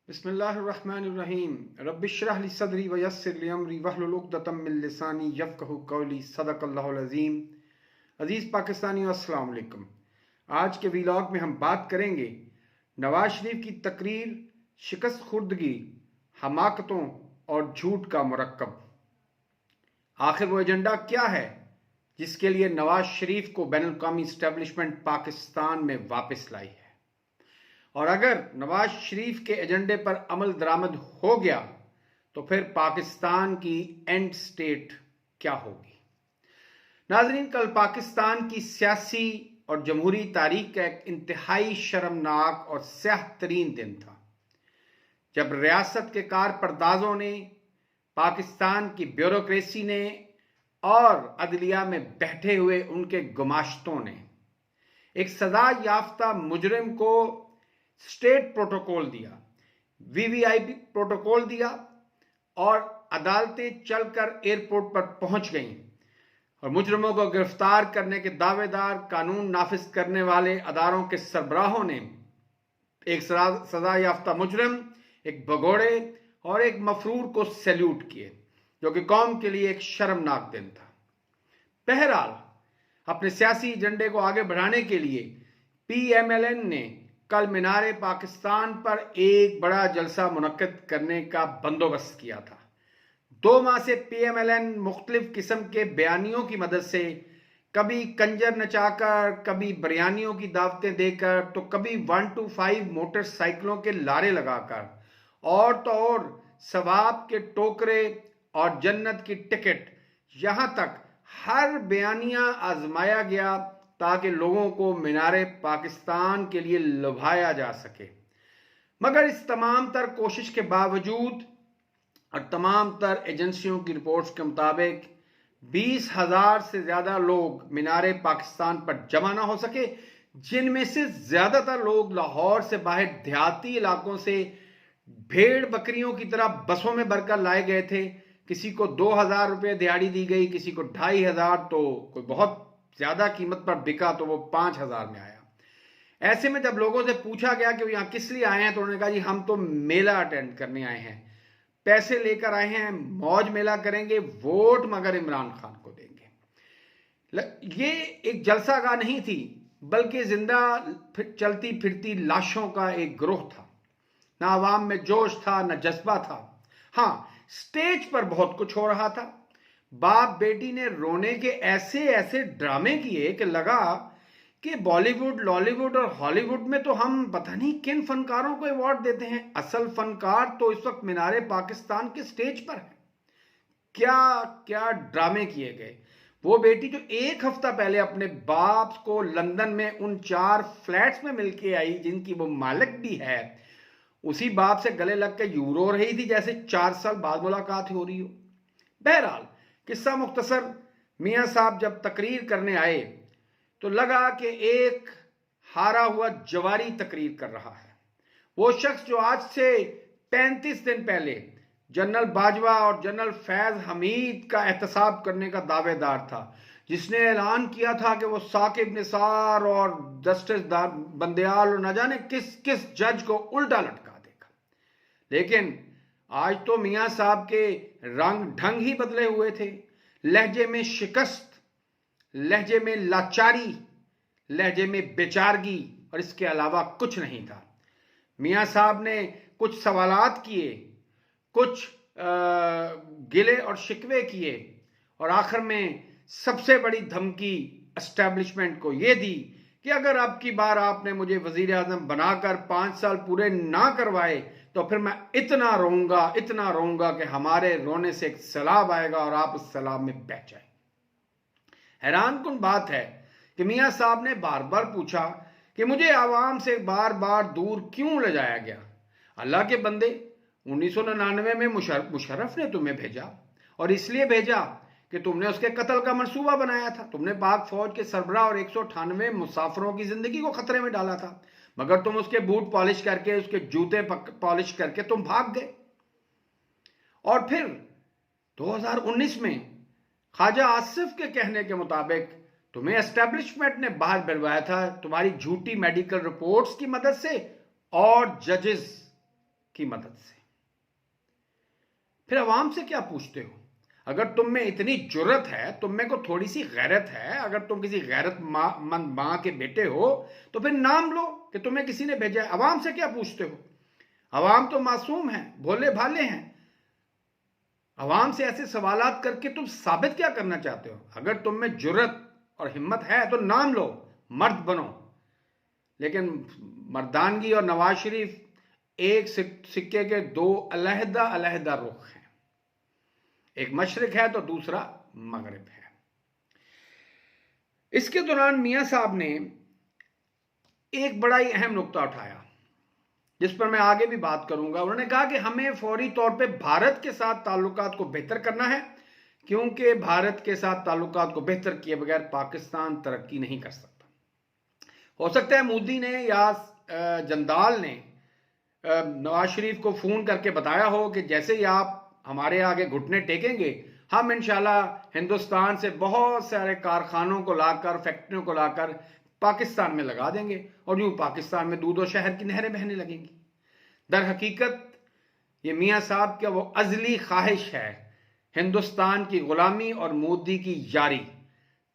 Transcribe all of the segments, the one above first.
बिस्मिल्लाहिर्रहमानिर्रहीम रब्बिश्रह ली सदरी व यस्सिर ली अमरी वहलुल उक़दतम मिन लिसानी यफ़क़हू क़ौली सदक़ल्लाहुल अज़ीम। अज़ीज़ पाकिस्तानियों, अस्सलाम वालेकुम। आज के वीलॉग में हम बात करेंगे नवाज शरीफ की तकरीर, शिकस्त खुर्दगी, हमाकतों और झूठ का मुरक्कब। आखिर वो एजेंडा क्या है जिसके लिए नवाज शरीफ को बैनुल-अक़वामी इस्टेब्लिशमेंट पाकिस्तान में वापस लाई है, और अगर नवाज शरीफ के एजेंडे पर अमल दरामद हो गया तो फिर पाकिस्तान की एंड स्टेट क्या होगी। नाजरीन, कल पाकिस्तान की सियासी और जमहूरी तारीख का एक इंतहाई शर्मनाक और स्याह तरीन दिन था, जब रियासत के कारपरदाजों ने, पाकिस्तान की ब्यूरोक्रेसी ने और अदलिया में बैठे हुए उनके गुमाश्तों ने एक सजा याफ्ता मुजरिम को स्टेट प्रोटोकॉल दिया, वीवीआईपी प्रोटोकॉल दिया, और अदालतें चलकर एयरपोर्ट पर पहुंच गईं और मुजरिमों को गिरफ्तार करने के दावेदार कानून नाफिज करने वाले अदारों के सरबराहों ने एक सजा याफ्ता मुजरिम, एक भगोड़े और एक मफरूर को सैल्यूट किए, जो कि कौम के लिए एक शर्मनाक दिन था। बहरहाल, अपने सियासी एजेंडे को आगे बढ़ाने के लिए पीएमएलएन ने कल मीनार पाकिस्तान पर एक बड़ा जलसा मुनक्किद करने का बंदोबस्त किया था। 2 माह से पीएमएलएन मुख्तलिफ किस्म के बयानियों की मदद से, कभी कंजर नचाकर, कभी बिरयानियों की दावतें देकर, तो कभी 125 मोटरसाइकिलों के लारे लगाकर, और तो और सवाब के टोकरे और जन्नत की टिकट, यहां तक हर बयानिया आजमाया गया ताकि लोगों को मीनार पाकिस्तान के लिए लुभाया जा सके। मगर इस तमाम तर कोशिश के बावजूद और तमाम तर एजेंसियों की रिपोर्ट्स के मुताबिक 20,000 से ज्यादा लोग मीनार पाकिस्तान पर जमा ना हो सके, जिनमें से ज्यादातर लोग लाहौर से बाहर देहाती इलाकों से भेड़ बकरियों की तरह बसों में भरकर लाए गए थे। किसी को 2,000 रुपये दिहाड़ी दी गई, किसी को 2,500, तो कोई बहुत ज्यादा कीमत पर बिका तो वो 5,000 में आया। ऐसे में जब लोगों से पूछा गया कि वो यहाँ किस लिए आए हैं, तो उन्होंने कहा जी हम तो मेला अटेंड करने आए हैं, पैसे लेकर आए हैं, मौज मेला करेंगे, वोट मगर इमरान खान को देंगे। ये एक जलसागाह नहीं थी, बल्कि जिंदा चलती फिरती लाशों का एक गिरोह था। ना आवाम में जोश था, न जज्बा था। हाँ, स्टेज पर बहुत कुछ हो रहा था। बाप बेटी ने रोने के ऐसे ऐसे ड्रामे किए कि लगा कि बॉलीवुड, लॉलीवुड और हॉलीवुड में तो हम पता नहीं किन फनकारों को अवार्ड देते हैं। असल फनकार तो इस वक्त मीनार पाकिस्तान के स्टेज पर है। क्या क्या ड्रामे किए गए। वो बेटी जो एक हफ्ता पहले अपने बाप को लंदन में उन 4 फ्लैट्स में मिलके आई, जिनकी वो मालिक भी है, उसी बाप से गले लग के यूं रो रही थी जैसे 4 साल बाद मुलाकात हो रही हो। बहरहाल, किस्सा मुख्तसर, मियां साहब जब तकरीर करने आए तो लगा कि एक हारा हुआ जवारी तकरीर कर रहा है। वो शख्स जो आज से 35 दिन पहले जनरल बाजवा और जनरल फैज हमीद का एहतसाब करने का दावेदार था, जिसने ऐलान किया था कि वो साकिब निसार और जस्टिस बंदयाल और न जाने किस किस जज को उल्टा लटका देगा। लेकिन आज तो मियां साहब के रंग ढंग ही बदले हुए थे। लहजे में शिकस्त, लहजे में लाचारी, लहजे में बेचारगी, और इसके अलावा कुछ नहीं था। मियां साहब ने कुछ सवालात किए, कुछ गिले और शिकवे किए, और आखिर में सबसे बड़ी धमकी एस्टेब्लिशमेंट को यह दी कि अगर अब की बार आपने मुझे वजीर आजम बनाकर 5 साल पूरे ना करवाए तो फिर मैं इतना रोऊंगा कि हमारे रोने से एक सैलाब आएगा और आप उस सैलाब में बह जाए। हैरानकुन बात है कि मियां साहब ने बार बार पूछा कि मुझे आवाम से बार बार दूर क्यों ले जाया गया। अल्लाह के बंदे, 1999 में मुशर्रफ ने तुम्हें भेजा, और इसलिए भेजा कि तुमने उसके कत्ल का मंसूबा बनाया था। तुमने पाक फौज के सरबराह और 198 मुसाफिरों की जिंदगी को खतरे में डाला था, मगर तुम उसके बूट पॉलिश करके, उसके जूते पॉलिश करके तुम भाग गए। और फिर 2019 में ख्वाजा आसिफ के कहने के मुताबिक तुम्हें एस्टेब्लिशमेंट ने बाहर भिजवाया था, तुम्हारी झूठी मेडिकल रिपोर्ट्स की मदद से और जजेस की मदद से। फिर अवाम से क्या पूछते हो? अगर तुम में इतनी जुर्रत है, तुम में को थोड़ी सी गैरत है, अगर तुम किसी गैरतमंद माँ के बेटे हो तो फिर नाम लो कि तुम्हें किसी ने भेजा है। अवाम से क्या पूछते हो? अवाम तो मासूम है, भोले भाले हैं। अवाम से ऐसे सवालात करके तुम साबित क्या करना चाहते हो? अगर तुम में जुर्रत और हिम्मत है तो नाम लो, मर्द बनो। लेकिन मर्दानगी और नवाज शरीफ एक सिक्के के दो अलहदा अलहदा रुख हैं। एक मशरिक है तो दूसरा मगरिब है। इसके दौरान मियां साहब ने एक बड़ा ही अहम नुक्ता उठाया, जिस पर मैं आगे भी बात करूंगा। उन्होंने कहा कि हमें फौरी तौर पे भारत के साथ ताल्लुकात को बेहतर करना है, क्योंकि भारत के साथ ताल्लुकात को बेहतर किए बगैर पाकिस्तान तरक्की नहीं कर सकता। हो सकता है मोदी ने या जंदाल ने नवाज शरीफ को फोन करके बताया हो कि जैसे ही आप हमारे आगे घुटने टेकेंगे, हम इंशाल्लाह हिंदुस्तान से बहुत सारे कारखानों को लाकर, फैक्ट्रियों को लाकर पाकिस्तान में लगा देंगे और यूं पाकिस्तान में दूध और शहर की नहरें बहने लगेंगी। दर हकीकत ये मियां साहब का वो अजली ख्वाहिश है, हिंदुस्तान की गुलामी और मोदी की यारी,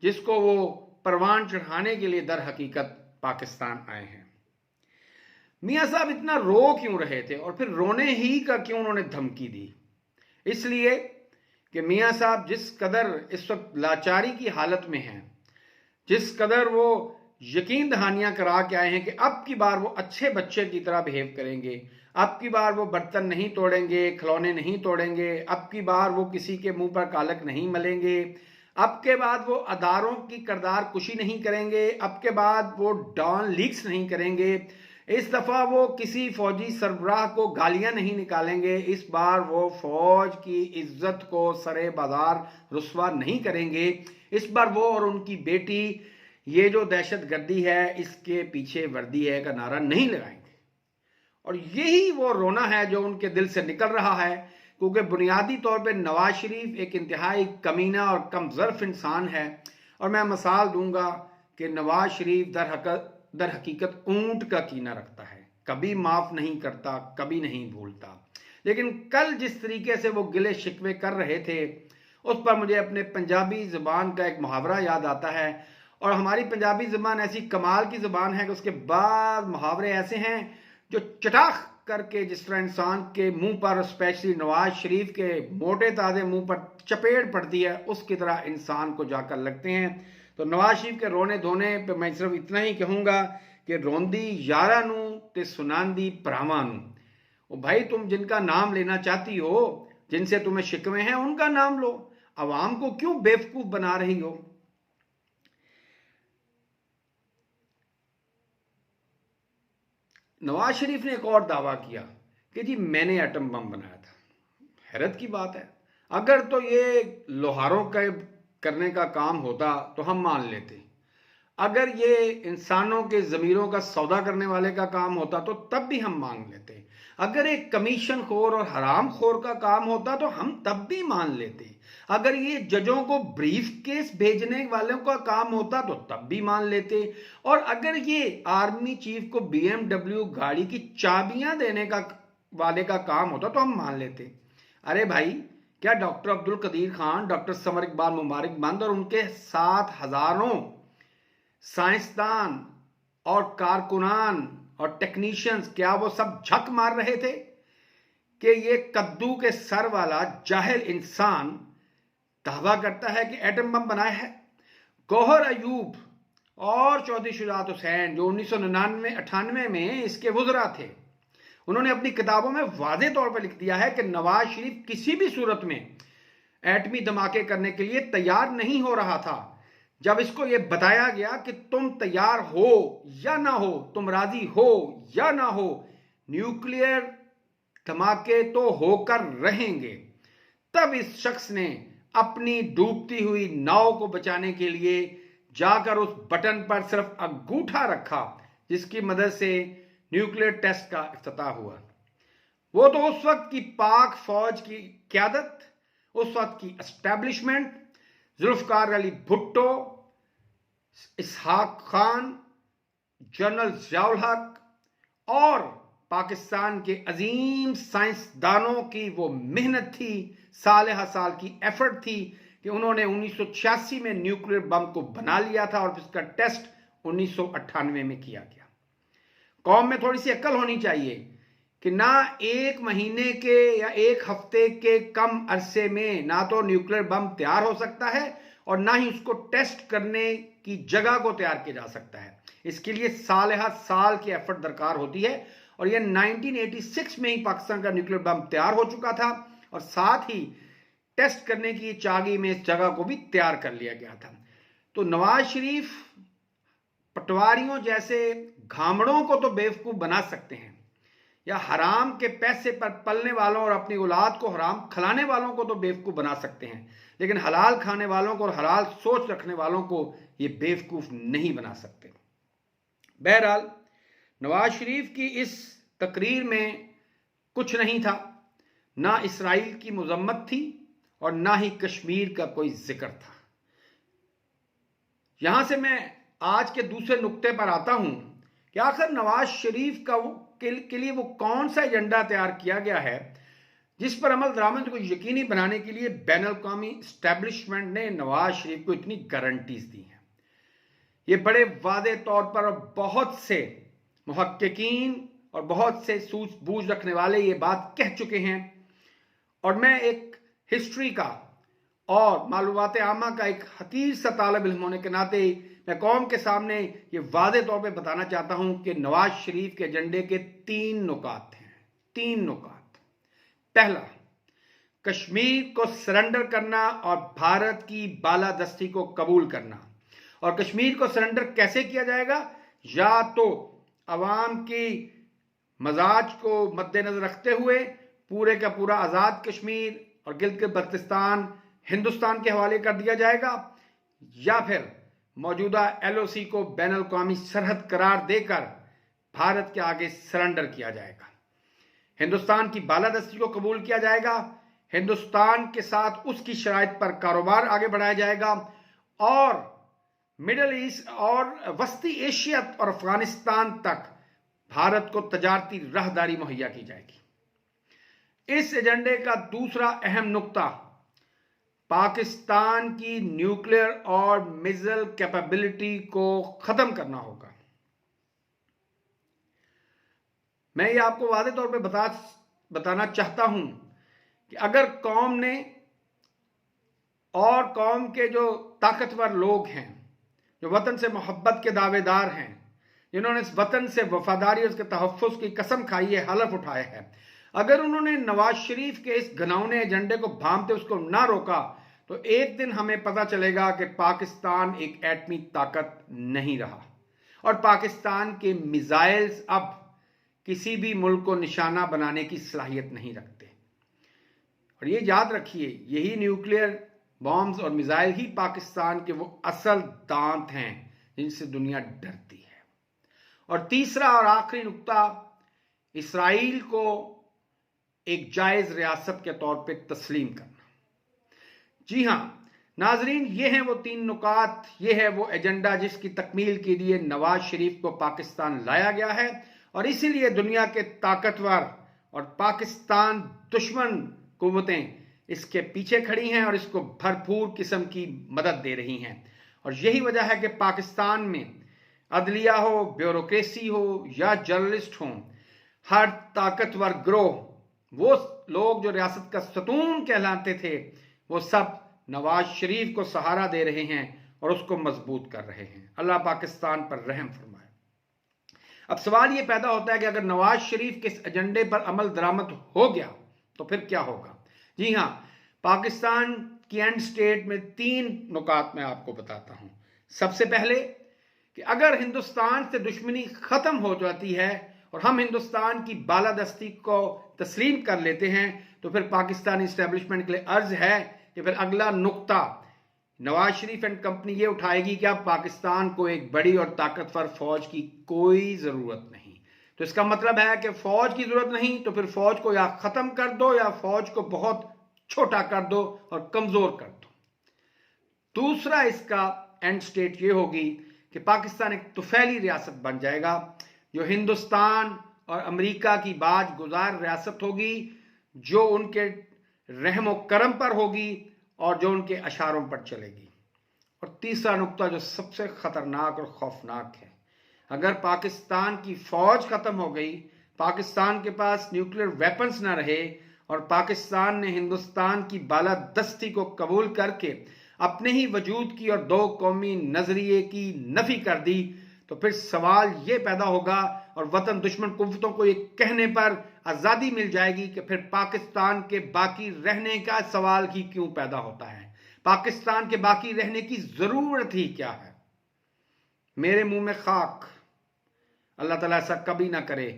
जिसको वो परवान चढ़ाने के लिए दर हकीकत पाकिस्तान आए हैं। मियां साहब इतना रो क्यों रहे थे और फिर रोने ही का क्यों उन्होंने धमकी दी? इसलिए कि मियां साहब जिस कदर इस वक्त लाचारी की हालत में हैं, जिस कदर वो यकीन दहानियां करा के आए हैं कि अब की बार वो अच्छे बच्चे की तरह बिहेव करेंगे, अब की बार वो बर्तन नहीं तोड़ेंगे, खिलौने नहीं तोड़ेंगे, अब की बार वो किसी के मुंह पर कालक नहीं मलेंगे, अब के बाद वो अदारों की करदार कुशी नहीं करेंगे, अब के बाद वो डॉन लीक्स नहीं करेंगे, इस दफा वो किसी फौजी सरबराह को गालियां नहीं निकालेंगे, इस बार वो फौज की इज्जत को सरे बाजार रुस्वा नहीं करेंगे, इस बार वो और उनकी बेटी ये जो दहशतगर्दी है इसके पीछे वर्दी है का नारा नहीं लगाएंगे। और यही वो रोना है जो उनके दिल से निकल रहा है, क्योंकि बुनियादी तौर पे नवाज शरीफ एक इंतहाई कमीना और कमजर्फ इंसान है। और मैं मिसाल दूंगा कि नवाज शरीफ दर हकीकत ऊंट का कीना रखता है, कभी माफ नहीं करता, कभी नहीं भूलता। लेकिन कल जिस तरीके से वो गिले शिकवे कर रहे थे, उस पर मुझे अपने पंजाबी जुबान का एक मुहावरा याद आता है। और हमारी पंजाबी जुबान ऐसी कमाल की जुबान है कि उसके बाद मुहावरे ऐसे हैं जो चटाख करके जिस तरह इंसान के मुंह पर, स्पेशली नवाज शरीफ के मोटे ताजे मुंह पर चपेट पड़ती है, उसकी तरह इंसान को जाकर लगते हैं। तो नवाज शरीफ के रोने धोने पे मैं सिर्फ इतना ही कहूंगा कि रोंदी यारा नू ते सुनांदी भरावां नू। ओ भाई, तुम जिनका नाम लेना चाहती हो, जिनसे तुम्हें शिकवे हैं, उनका नाम लो। अवाम को क्यों बेवकूफ बना रही हो? नवाज शरीफ ने एक और दावा किया कि जी मैंने एटम बम बनाया था। हैरत की बात है, अगर तो ये लोहारों का करने का काम होता तो हम मान लेते, अगर ये इंसानों के ज़मीरों का सौदा करने वाले का काम होता तो तब भी हम मान लेते, अगर एक कमीशन खोर और हराम खोर का काम होता तो हम तब भी मान लेते, अगर ये जजों को ब्रीफ केस भेजने वालों का काम होता तो तब भी मान लेते, और अगर ये आर्मी चीफ को BMW गाड़ी की चाबियां देने का वाले का काम होता तो हम मान लेते। अरे भाई, क्या डॉक्टर अब्दुल कदीर खान, डॉक्टर समर इकबाल मुबारकबंद और उनके साथ हजारों साइंसदान और कारकुनान और टेक्नीशियंस, क्या वो सब झक मार रहे थे कि ये कद्दू के सर वाला जाहिल इंसान दावा करता है कि एटम बम बनाया है? गौहर अयूब और चौधरी शुजात हुसैन, जो 1999-98 में इसके वुज़रा थे, उन्होंने अपनी किताबों में वाज़ेह तौर पर लिख दिया है कि नवाज शरीफ किसी भी सूरत में एटमी धमाके करने के लिए तैयार नहीं हो रहा था। जब इसको यह बताया गया कि तुम तैयार हो या ना हो, तुम राजी हो या ना हो, न्यूक्लियर धमाके तो होकर रहेंगे, तब इस शख्स ने अपनी डूबती हुई नाव को बचाने के लिए जाकर उस बटन पर सिर्फ अंगूठा रखा जिसकी मदद से न्यूक्लियर टेस्ट का इफ्तिताह हुआ। वो तो उस वक्त की पाक फौज की क़यादत, उस वक्त की एस्टैब्लिशमेंट, जुल्फकार अली भुट्टो, इसहाक खान, जनरल ज़ियाउल हक और पाकिस्तान के अजीम साइंसदानों की वो मेहनत थी, साल की एफर्ट थी कि उन्होंने 1986 में न्यूक्लियर बम को बना लिया था और इसका टेस्ट 1998 में किया गया। कौम में थोड़ी सी अक्ल होनी चाहिए कि ना एक महीने के या एक हफ्ते के कम अरसे में ना तो न्यूक्लियर बम तैयार हो सकता है और ना ही उसको टेस्ट करने की जगह को तैयार किया जा सकता है। इसके लिए साल की एफर्ट दरकार होती है और यह 1986 में ही पाकिस्तान का न्यूक्लियर बम तैयार हो चुका था और साथ ही टेस्ट करने की चागी में इस जगह को भी तैयार कर लिया गया था। तो नवाज शरीफ पटवारियों जैसे घामड़ों को तो बेवकूफ बना सकते हैं, या हराम के पैसे पर पलने वालों और अपनी औलाद को हराम खिलाने वालों को तो बेवकूफ बना सकते हैं, लेकिन हलाल खाने वालों को और हलाल सोच रखने वालों को ये बेवकूफ नहीं बना सकते। बहरहाल नवाज शरीफ की इस तकरीर में कुछ नहीं था, ना इसराइल की मजम्मत थी और ना ही कश्मीर का कोई जिक्र था। यहां से मैं आज के दूसरे नुक्ते पर आता हूं कि आखिर नवाज शरीफ के लिए वो कौन सा एजेंडा तैयार किया गया है जिस पर अमल दरामद को यकीनी बनाने के लिए बैन अल-अक़वामी एस्टेब्लिशमेंट ने नवाज शरीफ को इतनी गारंटीज दी हैं। ये बड़े वादे तौर पर बहुत से मुहक्किकीन और बहुत से सूझबूझ रखने वाले ये बात कह चुके हैं और मैं एक हिस्ट्री का और मालूमात आमा का एक हकीर सा तालिब इल्म होने के नाते मैं कौम के सामने ये वादे तौर पे बताना चाहता हूं कि नवाज शरीफ के एजेंडे के 3 नुकात हैं। 3 नुकात। पहला, कश्मीर को सरेंडर करना और भारत की बालादस्ती को कबूल करना। और कश्मीर को सरेंडर कैसे किया जाएगा? या तो अवाम की मजाज को मद्देनजर रखते हुए पूरे का पूरा आज़ाद कश्मीर और गिलगित बल्तिस्तान हिंदुस्तान के हवाले कर दिया जाएगा, या फिर मौजूदा LOC को बैन अल-अक़वामी सरहद करार देकर भारत के आगे सरेंडर किया जाएगा। हिंदुस्तान की बालादस्ती को कबूल किया जाएगा, हिंदुस्तान के साथ उसकी शराइत पर कारोबार आगे बढ़ाया जाएगा और मिडल ईस्ट और वस्ती एशिया और अफगानिस्तान तक भारत को तजारती राहदारी मुहैया की जाएगी। इस एजेंडे का दूसरा अहम नुक्ता पाकिस्तान की न्यूक्लियर और मिसाइल कैपेबिलिटी को खत्म करना होगा। मैं ये आपको वादे तौर पे बताना चाहता हूं कि अगर कौम ने और कौम के जो ताकतवर लोग हैं, जो वतन से मोहब्बत के दावेदार हैं, जिन्होंने इस वतन से वफादारी और उसके तहफ़्फ़ुज़ की कसम खाई है, हलफ उठाया है, अगर उन्होंने नवाज शरीफ के इस घिनौने एजेंडे को भांपते उसको ना रोका तो एक दिन हमें पता चलेगा कि पाकिस्तान एक एटमी ताकत नहीं रहा और पाकिस्तान के मिसाइल्स अब किसी भी मुल्क को निशाना बनाने की सलाहियत नहीं रखते। और ये याद रखिए, यही न्यूक्लियर बॉम्ब्स और मिसाइल ही पाकिस्तान के वो असल दांत हैं जिनसे दुनिया डरती है। और तीसरा और आखिरी नुक्ता, इसराइल को एक जायज रियासत के तौर पे तस्लीम करना। जी हां नाजरीन, ये हैं वो 3 नुकात, ये है वो एजेंडा जिसकी तकमील के लिए नवाज शरीफ को पाकिस्तान लाया गया है और इसीलिए दुनिया के ताकतवर और पाकिस्तान दुश्मन कुव्वतें इसके पीछे खड़ी हैं और इसको भरपूर किस्म की मदद दे रही हैं। और यही वजह है कि पाकिस्तान में अदलिया हो, ब्यूरोक्रेसी हो या जर्नलिस्ट हो, हर ताकतवर ग्रोह, वो लोग जो रियासत का सतून कहलाते थे, वो सब नवाज शरीफ को सहारा दे रहे हैं और उसको मजबूत कर रहे हैं। अल्लाह पाकिस्तान पर रहम फरमाए। अब सवाल ये पैदा होता है कि अगर नवाज शरीफ के इस एजेंडे पर अमल दरामद हो गया तो फिर क्या होगा? जी हां, पाकिस्तान की एंड स्टेट में 3 नुकात मैं आपको बताता हूं। सबसे पहले कि अगर हिंदुस्तान से दुश्मनी खत्म हो जाती है और हम हिंदुस्तान की बालादस्ती को तस्लीम कर लेते हैं तो फिर पाकिस्तानी इस्टेब्लिशमेंट के लिए अर्ज है कि फिर अगला नुक्ता नवाज शरीफ एंड कंपनी ये उठाएगी कि अब पाकिस्तान को एक बड़ी और ताकतवर फौज की कोई जरूरत नहीं। तो इसका मतलब है कि फौज की जरूरत नहीं तो फिर फौज को या खत्म कर दो या फौज को बहुत छोटा कर दो और कमजोर कर दो। दूसरा इसका एंड स्टेट ये होगी कि पाकिस्तान एक तुफैली रियासत बन जाएगा जो हिंदुस्तान और अमेरिका की बाज गुजार रियासत होगी जो उनके रहमो करम पर होगी और जो उनके अशारों पर चलेगी। और तीसरा नुक्ता जो सबसे खतरनाक और खौफनाक है, अगर पाकिस्तान की फौज खत्म हो गई, पाकिस्तान के पास न्यूक्लियर वेपन्स ना रहे और पाकिस्तान ने हिंदुस्तान की बालादस्ती को कबूल करके अपने ही वजूद की और दो कौमी नजरिए की नफी कर दी, तो फिर सवाल ये पैदा होगा और वतन दुश्मन कुव्वतों को ये कहने पर आजादी मिल जाएगी कि फिर पाकिस्तान के बाकी रहने का सवाल ही क्यों पैदा होता है, पाकिस्तान के बाकी रहने की जरूरत ही क्या है। मेरे मुंह में खाक, अल्लाह ताला ऐसा कभी ना करे,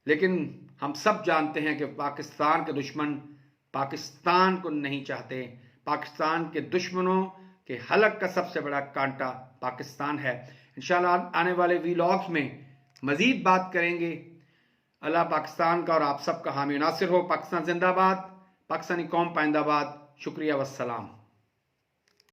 लेकिन हम सब जानते हैं कि पाकिस्तान के दुश्मन पाकिस्तान को नहीं चाहते। पाकिस्तान के दुश्मनों के हलक का सबसे बड़ा कांटा पाकिस्तान है। इंशाल्लाह आने वाले वीलॉग्स में मजीद बात करेंगे। अल्लाह पाकिस्तान का और आप सबका हामी नासिर हो। पाकिस्तान जिंदाबाद, पाकिस्तानी कौम पाइंदाबाद। शुक्रिया वस्सलाम।